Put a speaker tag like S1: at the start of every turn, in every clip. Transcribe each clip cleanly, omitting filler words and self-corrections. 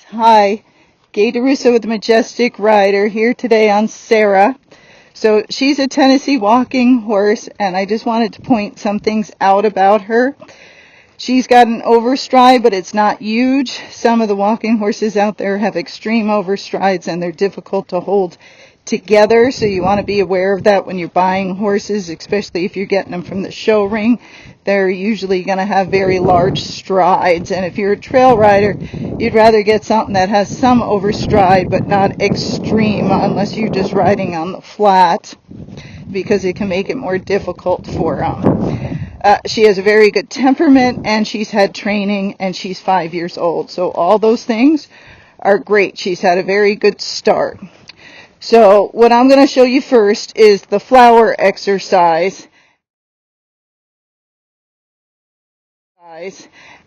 S1: Hi, Gaye DeRusso with the Majestic rider here today on Sara. So she's a Tennessee walking horse, and I just wanted to point some things out about her. She's got an overstride, but it's not huge. Some of the walking horses out there have extreme overstrides, and they're difficult to hold together, so you want to be aware of that when you're buying horses, especially if you're getting them from the show ring. They're usually going to have very large strides, and if you're a trail rider, you'd rather get something that has some overstride but not extreme, unless you're just riding on the flat, because it can make it more difficult for them. She has a very good temperament, and she's had training, and she's 5 years old, so all those things are great. She's had a very good start. So what I'm going to show you first is the flower exercise.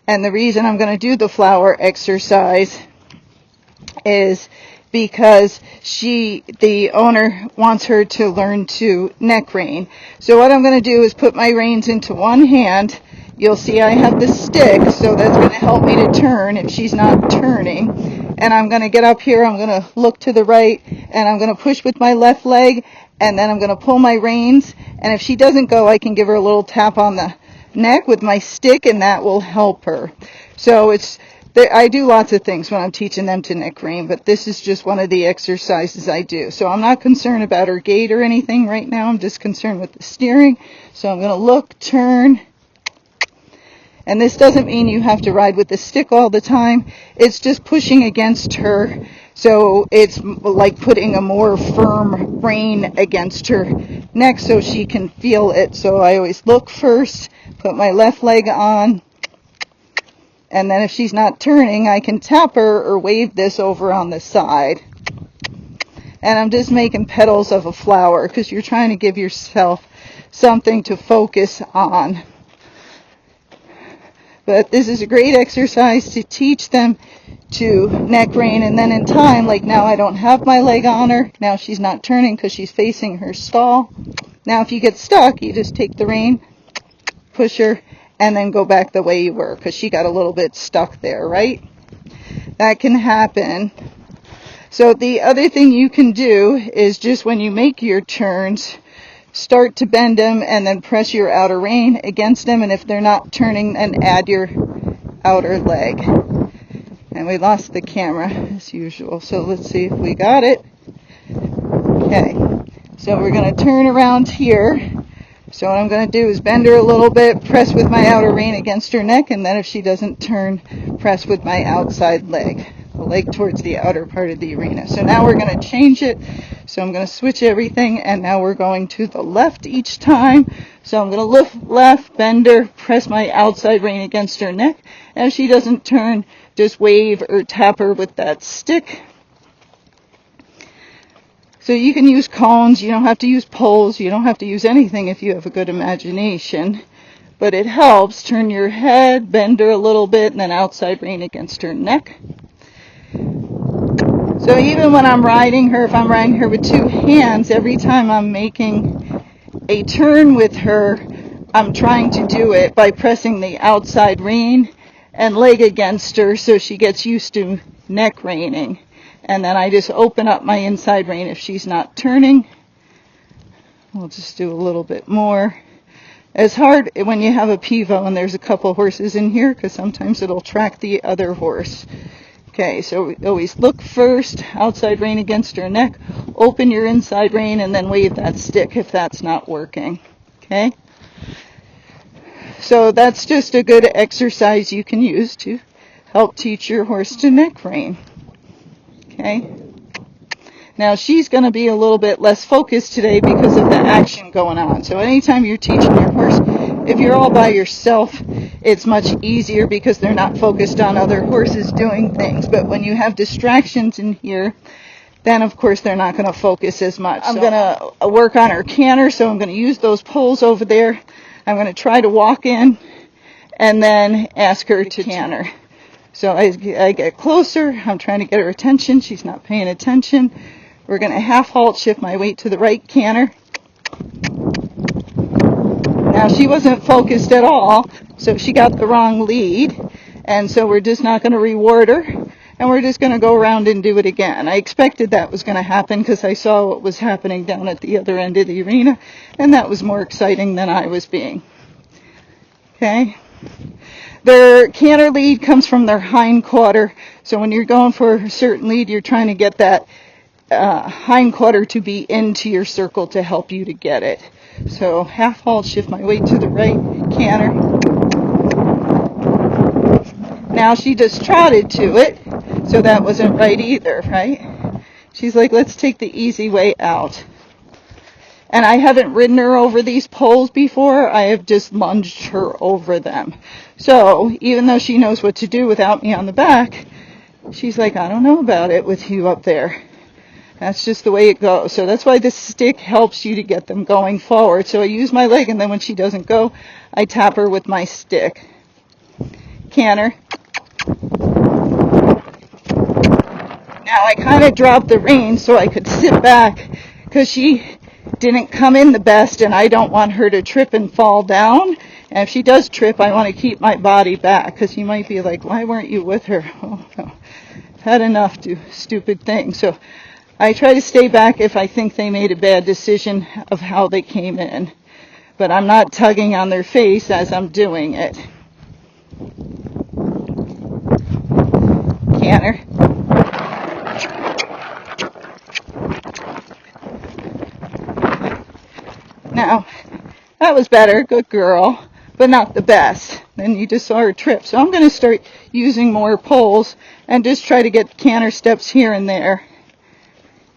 S1: And the reason I'm going to do the flower exercise is because the owner wants her to learn to neck rein. So what I'm going to do is put my reins into one hand. You'll see I have the stick, so that's going to help me to turn if she's not turning. And I'm going to get up here, I'm going to look to the right, and I'm going to push with my left leg, and then I'm going to pull my reins. And if she doesn't go, I can give her a little tap on the neck with my stick, and that will help her. So I do lots of things when I'm teaching them to neck rein, but this is just one of the exercises I do. So I'm not concerned about her gait or anything right now. I'm just concerned with the steering. So I'm going to look, turn. And this doesn't mean you have to ride with the stick all the time. It's just pushing against her. So it's like putting a more firm rein against her neck so she can feel it. So I always look first, put my left leg on, and then if she's not turning, I can tap her or wave this over on the side. And I'm just making petals of a flower because you're trying to give yourself something to focus on. But this is a great exercise to teach them to neck rein, and then in time, like now I don't have my leg on her. Now she's not turning because she's facing her stall. Now if you get stuck, you just take the rein, push her, and then go back the way you were because she got a little bit stuck there, right? That can happen. So the other thing you can do is just when you make your turns, start to bend them and then press your outer rein against them, and if they're not turning, then add your outer leg. And we lost the camera as usual, so let's see if we got it. Okay, so we're going to turn around here. So what I'm going to do is bend her a little bit, press with my outer rein against her neck, and then if she doesn't turn, press with my outside leg, the leg towards the outer part of the arena. So now we're going to change it. So I'm going to switch everything, and now we're going to the left each time. So I'm going to lift left, bend her, press my outside rein against her neck. And if she doesn't turn, just wave or tap her with that stick. So you can use cones, you don't have to use poles, you don't have to use anything if you have a good imagination. But it helps. Turn your head, bend her a little bit, and then outside rein against her neck. So even when I'm riding her, if I'm riding her with two hands, every time I'm making a turn with her, I'm trying to do it by pressing the outside rein and leg against her so she gets used to neck reining. And then I just open up my inside rein if she's not turning. We'll just do a little bit more. It's hard when you have a pivot and there's a couple horses in here because sometimes it'll track the other horse. Okay, so we always look first, outside rein against her neck, open your inside rein, and then wave that stick if that's not working. Okay? So that's just a good exercise you can use to help teach your horse to neck rein. Okay? Now she's going to be a little bit less focused today because of the action going on. So anytime you're teaching your horse, if you're all by yourself, it's much easier because they're not focused on other horses doing things. But when you have distractions in here, then of course they're not going to focus as much. I'm going to work on her canter, so I'm going to use those poles over there. I'm going to try to walk in and then ask her to canter. So I get closer, I'm trying to get her attention, she's not paying attention. We're going to half halt, shift my weight to the right, canter. Now she wasn't focused at all, so she got the wrong lead, and so we're just not going to reward her. And and we're just going to go around and do it again. I expected that was going to happen because I saw what was happening down at the other end of the arena, and that was more exciting than I was being. Okay? Their canter lead comes from their hind quarter, so when you're going for a certain lead, you're trying to get that hind quarter to be into your circle to help you to get it. So half halt, shift my weight to the right, canter. Now she just trotted to it, so that wasn't right either, right? She's like, let's take the easy way out. And I haven't ridden her over these poles before. I have just lunged her over them. So even though she knows what to do without me on the back, she's like, I don't know about it with you up there. That's just the way it goes. So that's why this stick helps you to get them going forward. So I use my leg, and then when she doesn't go, I tap her with my stick. Canter. Now I kind of dropped the reins so I could sit back because she didn't come in the best, and I don't want her to trip and fall down. And if she does trip, I want to keep my body back because you might be like, why weren't you with her? Oh, no. I've had enough do stupid things. So I try to stay back if I think they made a bad decision of how they came in. But I'm not tugging on their face as I'm doing it. Canter. Now, that was better. Good girl. But not the best. Then you just saw her trip. So I'm going to start using more poles and just try to get canter steps here and there.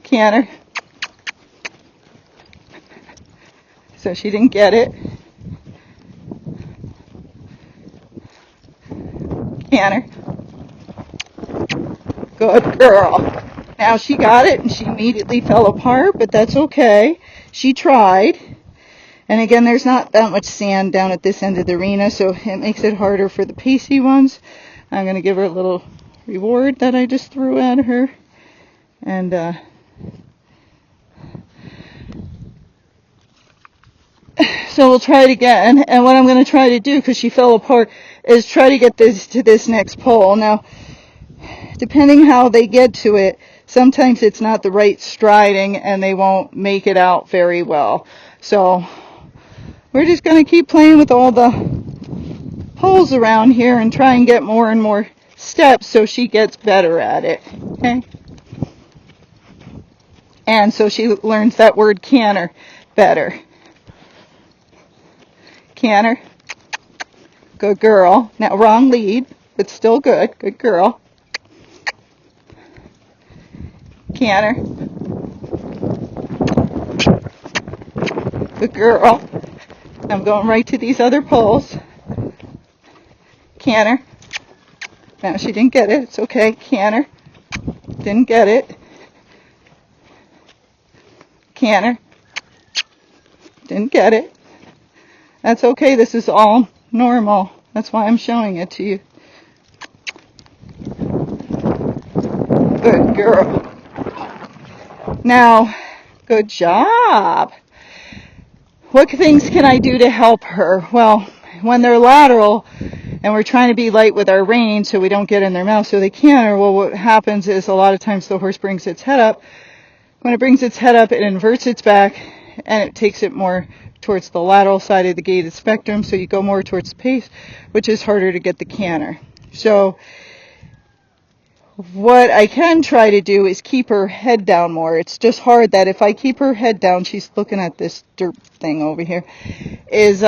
S1: Canter. So she didn't get it. Canter. Good girl. Now she got it and she immediately fell apart, but that's okay. She tried. And again, there's not that much sand down at this end of the arena, so it makes it harder for the pacey ones. I'm going to give her a little reward that I just threw at her. And so we'll try it again. And what I'm going to try to do, because she fell apart, is try to get this to this next pole. Now, depending how they get to it, sometimes it's not the right striding and they won't make it out very well. So we're just going to keep playing with all the poles around here and try and get more and more steps so she gets better at it. Okay? And so she learns that word canter better. Canter. Good girl. Now wrong lead, but still good. Good girl. Canter. Good girl. I'm going right to these other poles. Canter. Now she didn't get it. It's okay. Canter. Didn't get it. Canter. Didn't get it. That's okay. This is all normal. That's why I'm showing it to you. Good girl. Now, good job. What things can I do to help her? Well, when they're lateral and we're trying to be light with our rein so we don't get in their mouth so they canter, well, what happens is a lot of times the horse brings its head up. When it brings its head up, it inverts its back and it takes it more towards the lateral side of the gaited spectrum, so you go more towards the pace, which is harder to get the canter. So what I can try to do is keep her head down more. It's just hard that if I keep her head down, she's looking at this dirt thing over here, is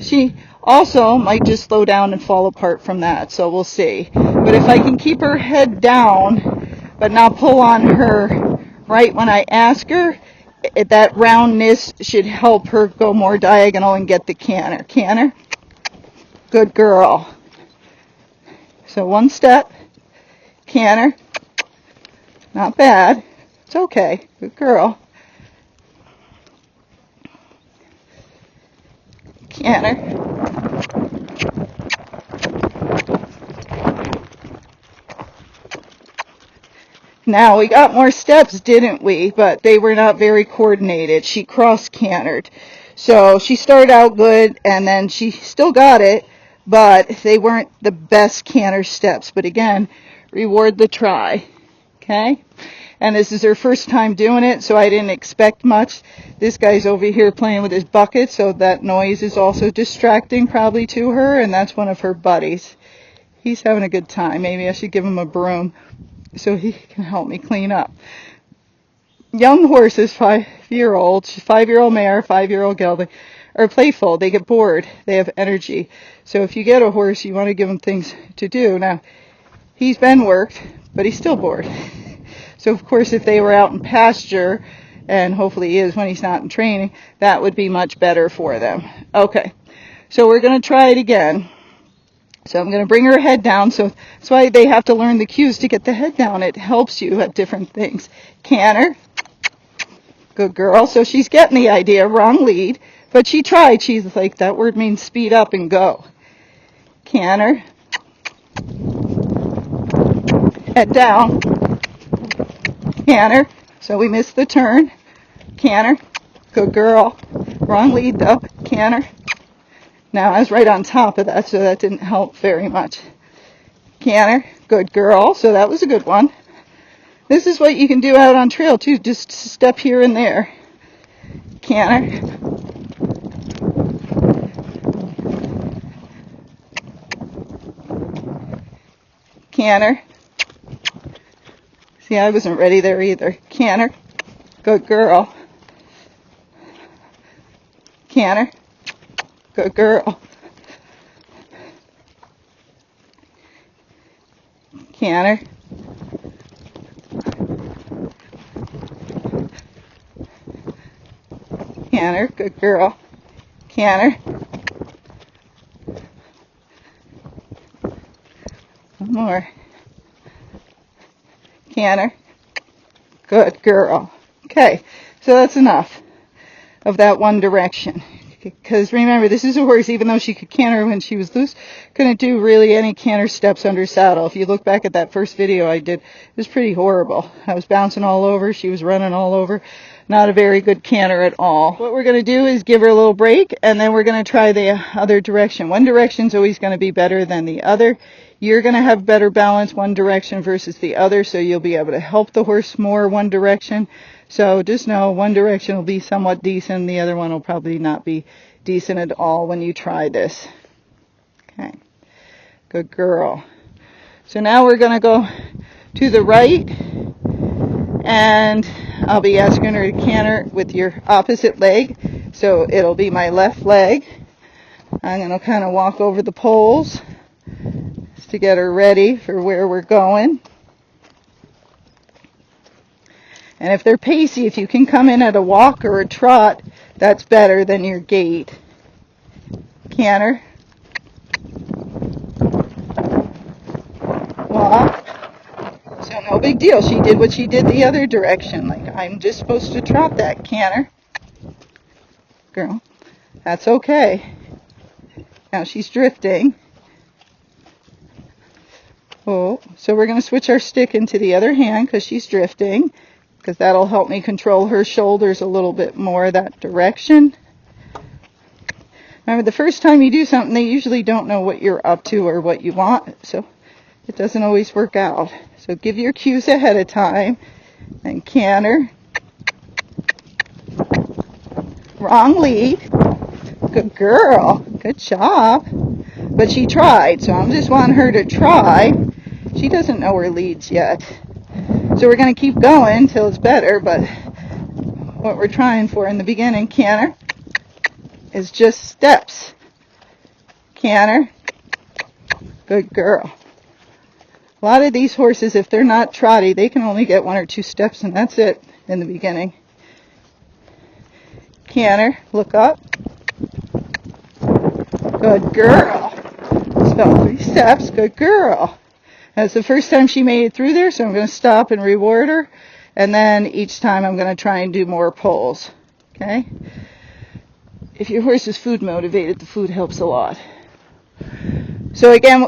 S1: she also might just slow down and fall apart from that, so we'll see. But if I can keep her head down but not pull on her right when I ask her, that roundness should help her go more diagonal and get the canter. Canter. Good girl. So one step. Canter. Not bad. It's okay. Good girl. Canter. Now, we got more steps, didn't we? But they were not very coordinated. She cross-cantered. So she started out good, and then she still got it, but they weren't the best canter steps. But again, reward the try. Okay? And this is her first time doing it, so I didn't expect much. This guy's over here playing with his bucket, so that noise is also distracting probably to her, and that's one of her buddies. He's having a good time. Maybe I should give him a broom so he can help me clean up. Young horses, 5-year-old mare, 5-year-old gelding, are playful. They get bored. They have energy. So if you get a horse, you want to give him things to do. Now, he's been worked, but he's still bored. So, of course, if they were out in pasture, and hopefully he is when he's not in training, that would be much better for them. Okay, so we're going to try it again. So I'm going to bring her head down. So that's why they have to learn the cues to get the head down. It helps you at different things. Canter. Good girl. So she's getting the idea. Wrong lead. But she tried. She's like, that word means speed up and go. Canter. Head down. Canter. So we missed the turn. Canter. Good girl. Wrong lead though. Canter. Now I was right on top of that, so that didn't help very much. Canter. Good girl. So that was a good one. This is what you can do out on trail too. Just step here and there. Canter. Canter. See, I wasn't ready there either. Canter. Good girl. Canter. Good girl. Canter. Canter. Good girl. Canter. One more. Canter. Good girl. Okay, so that's enough of that one direction. Because remember, this is a horse, even though she could canter when she was loose, couldn't do really any canter steps under saddle. If you look back at that first video I did, it was pretty horrible. I was bouncing all over, she was running all over. Not a very good canter at all. What we're going to do is give her a little break, and then we're going to try the other direction. One direction's always going to be better than the other. You're going to have better balance one direction versus the other, so you'll be able to help the horse more one direction. So just know one direction will be somewhat decent, the other one will probably not be decent at all when you try this. Okay, good girl. So now we're going to go to the right, and I'll be asking her to canter with your opposite leg. So it'll be my left leg. I'm going to kind of walk over the poles just to get her ready for where we're going. And if they're pacey, if you can come in at a walk or a trot, that's better than your gait. Canter. Walk. So no big deal. She did what she did the other direction. Like, I'm just supposed to trot that. Canter. Girl. That's okay. Now she's drifting. Oh, so we're going to switch our stick into the other hand because she's drifting. Because that'll help me control her shoulders a little bit more that direction. Remember, the first time you do something, they usually don't know what you're up to or what you want, so it doesn't always work out. So give your cues ahead of time, and canter. Wrong lead. Good girl. Good job. But she tried, so I'm just wanting her to try. She doesn't know her leads yet. So we're going to keep going until it's better, but what we're trying for in the beginning, canter, is just steps. Canter. Good girl. A lot of these horses, if they're not trotty, they can only get 1 or 2 steps, and that's it in the beginning. Canter. Look up. Good girl. So 3 steps. Good girl. That's the first time she made it through there, so I'm going to stop and reward her. And then each time I'm going to try and do more pulls. Okay? If your horse is food motivated, the food helps a lot. So again,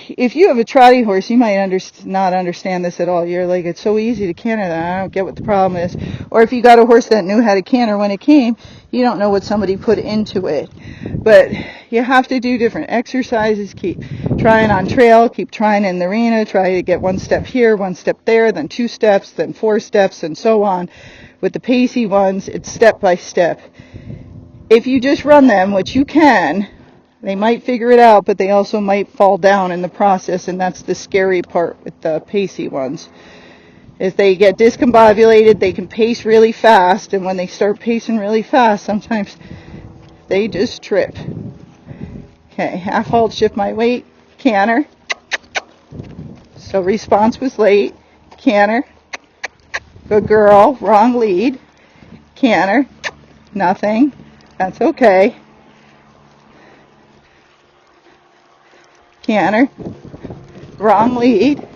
S1: if you have a trotting horse, you might not understand this at all. You're like, it's so easy to canter that. I don't get what the problem is. Or if you got a horse that knew how to canter when it came, you don't know what somebody put into it. But you have to do different exercises. Keep trying on trail, keep trying in the arena, try to get one step here, one step there, then 2 steps, then 4 steps, and so on. With the pacey ones, it's step by step. If you just run them, which you can, they might figure it out, but they also might fall down in the process, and that's the scary part with the pacey ones. If they get discombobulated, they can pace really fast, and when they start pacing really fast, sometimes they just trip. Okay, half halt, shift my weight, canter. So response was late, canter. Good girl, wrong lead, canter, nothing, that's okay. Canter, wrong lead.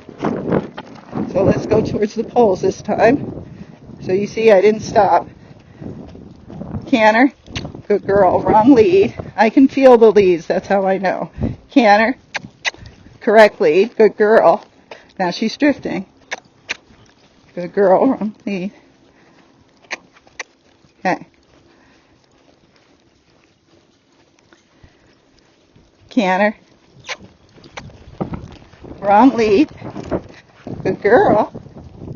S1: So let's go towards the poles this time. So you see I didn't stop. Canter, good girl, wrong lead. I can feel the leads, that's how I know. Canter, correct lead, good girl. Now she's drifting. Good girl, wrong lead. Okay. Canter. Wrong lead. Good girl.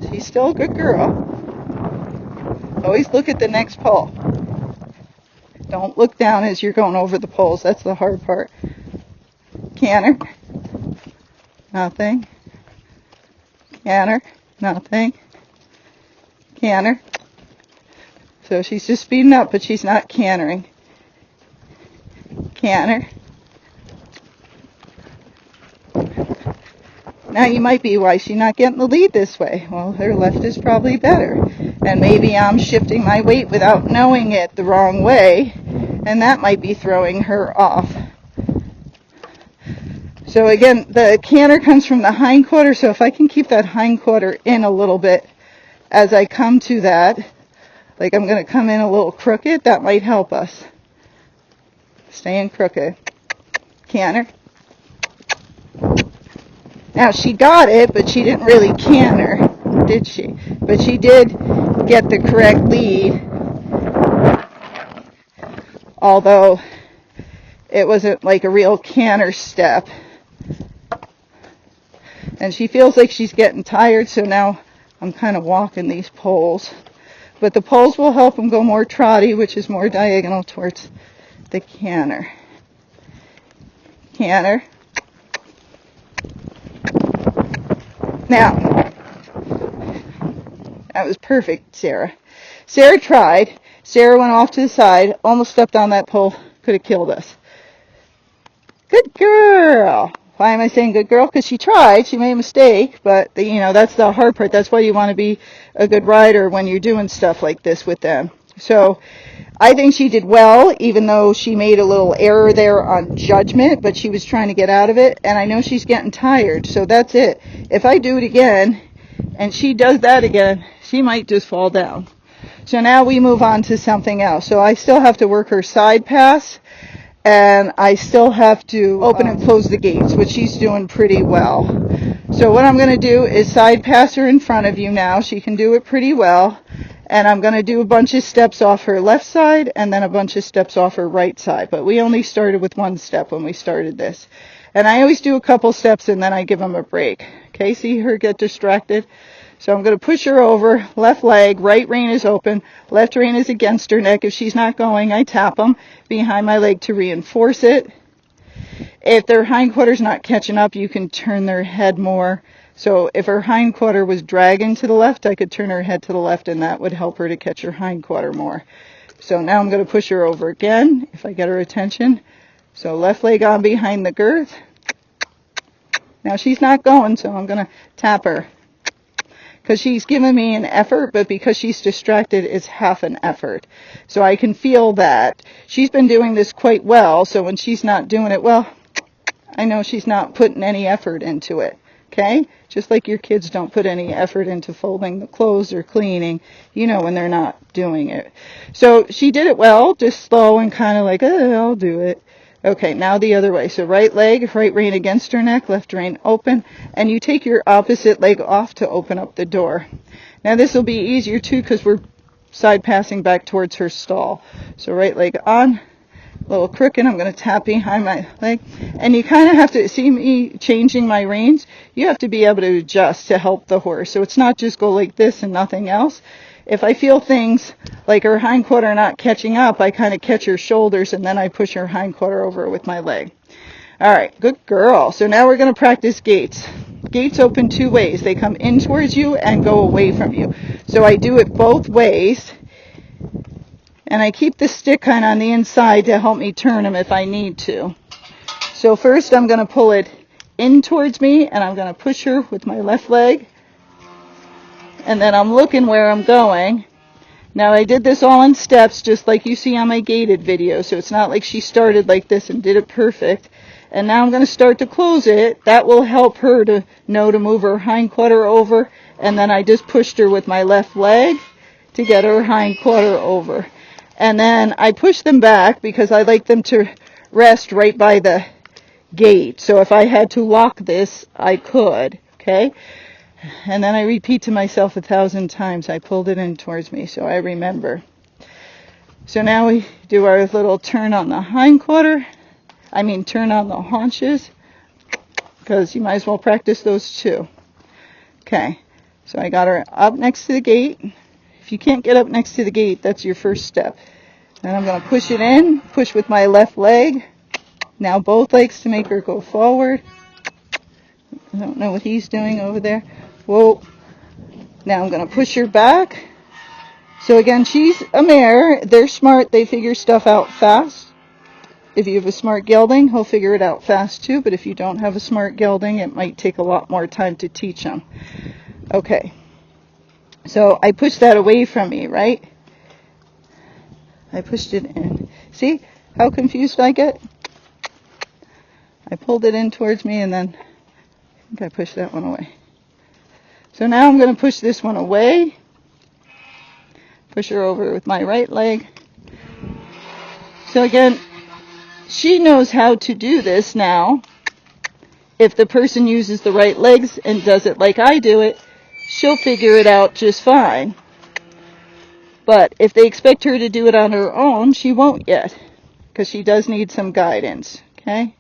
S1: She's still a good girl. Always look at the next pole. Don't look down as you're going over the poles. That's the hard part. Canter. Nothing. Canter. Nothing. Canter. So she's just speeding up, but she's not cantering. Canter. Now you might be, why is she not getting the lead this way? Well, her left is probably better. And maybe I'm shifting my weight without knowing it the wrong way, and that might be throwing her off. So again, the canter comes from the hind quarter, so if I can keep that hind quarter in a little bit as I come to that, like I'm going to come in a little crooked, that might help us. Staying crooked. Canter. Now, she got it, but she didn't really canter, did she? But she did get the correct lead, although it wasn't like a real canter step. And she feels like she's getting tired, so now I'm kind of walking these poles. But the poles will help them go more trotty, which is more diagonal towards the canter. Canter. Now, that was perfect, Sara. Sara tried. Sara went off to the side, almost stepped on that pole, could have killed us. Good girl. Why am I saying good girl? Because she tried. She made a mistake, but, that's the hard part. That's why you want to be a good rider when you're doing stuff like this with them. So I think she did well, even though she made a little error there on judgment, but she was trying to get out of it, and I know she's getting tired, so that's it. If I do it again, and she does that again, she might just fall down. So now we move on to something else. So I still have to work her side pass, and I still have to open and close the gates, which she's doing pretty well. So what I'm going to do is side pass her in front of you now. She can do it pretty well. And I'm going to do a bunch of steps off her left side and then a bunch of steps off her right side. But we only started with 1 step when we started this. And I always do a couple steps and then I give them a break. Okay, see her get distracted? So I'm going to push her over, left leg, right rein is open, left rein is against her neck. If she's not going, I tap them behind my leg to reinforce it. If their hindquarter's not catching up, you can turn their head more. So if her hindquarter was dragging to the left, I could turn her head to the left, and that would help her to catch her hindquarter more. So now I'm going to push her over again, if I get her attention. So left leg on behind the girth. Now she's not going, so I'm going to tap her. Because she's giving me an effort, but because she's distracted, it's half an effort. So I can feel that. She's been doing this quite well, so when she's not doing it well, I know she's not putting any effort into it. Okay? Just like your kids don't put any effort into folding the clothes or cleaning, when they're not doing it. So she did it well, just slow and kind of like, I'll do it. Okay, now the other way. So right leg, right rein against her neck, left rein open, and you take your opposite leg off to open up the door. Now this will be easier too because we're side passing back towards her stall. So right leg on, a little crooked, I'm going to tap behind my leg. And you kind of have to, see me changing my reins? You have to be able to adjust to help the horse. So it's not just go like this and nothing else. If I feel things like her hindquarter not catching up, I kind of catch her shoulders and then I push her hindquarter over with my leg. All right, good girl. So now we're going to practice gates. Gates open two ways. They come in towards you and go away from you. So I do it both ways. And I keep the stick kind of on the inside to help me turn them if I need to. So first I'm going to pull it in towards me and I'm going to push her with my left leg. And then I'm looking where I'm going. Now I did this all in steps just like you see on my Gated video. So it's not like she started like this and did it perfect. And now I'm going to start to close it. That will help her to know to move her hindquarter over. And then I just pushed her with my left leg to get her hindquarter over. And then I push them back because I like them to rest right by the gate. So if I had to lock this, I could. Okay? And then I repeat to myself 1,000 times. I pulled it in towards me so I remember. So now we do our little turn on the hindquarter. Turn on the haunches. Because you might as well practice those too. Okay. So I got her up next to the gate. If you can't get up next to the gate, that's your first step. Then I'm going to push it in. Push with my left leg. Now both legs to make her go forward. I don't know what he's doing over there. Whoa. Now I'm going to push her back. So again, she's a mare. They're smart. They figure stuff out fast. If you have a smart gelding, he'll figure it out fast too. But if you don't have a smart gelding, it might take a lot more time to teach him. Okay. So I pushed that away from me, right? I pushed it in. See how confused I get? I pulled it in towards me and then I think I pushed that one away. So now I'm going to push this one away. Push her over with my right leg. So again, she knows how to do this now. If the person uses the right legs and does it like I do it, she'll figure it out just fine. But if they expect her to do it on her own, she won't yet. Because she does need some guidance. Okay?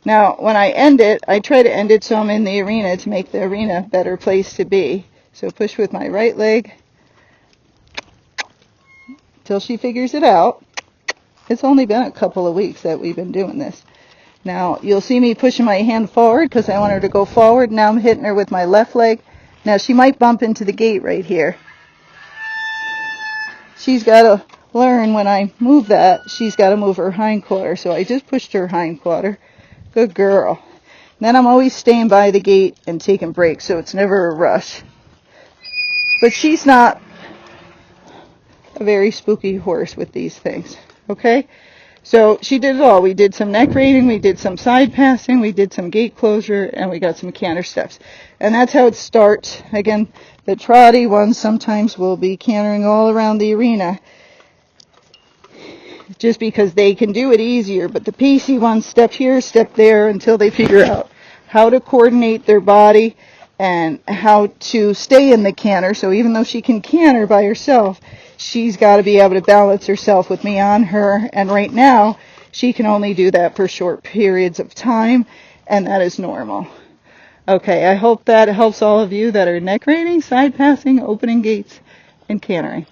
S1: Now, when I end it, I try to end it so I'm in the arena to make the arena a better place to be. So push with my right leg till she figures it out. It's only been a couple of weeks that we've been doing this. Now, you'll see me pushing my hand forward because I want her to go forward. Now I'm hitting her with my left leg. Now, she might bump into the gate right here. She's got to learn when I move that, she's got to move her hindquarter. So I just pushed her hindquarter. Good girl. Then I'm always staying by the gate and taking breaks, so it's never a rush. But she's not a very spooky horse with these things. Okay? So she did it all. We did some neck reining, we did some side passing, we did some gate closure, and we got some canter steps. And that's how it starts. Again, the trotty ones sometimes will be cantering all around the arena just because they can do it easier. But the pacey ones step here, step there until they figure out how to coordinate their body and how to stay in the canter. So even though she can canter by herself, she's got to be able to balance herself with me on her. And right now, she can only do that for short periods of time, and that is normal. Okay, I hope that helps all of you that are neck reining, side passing, opening gates, and cantering.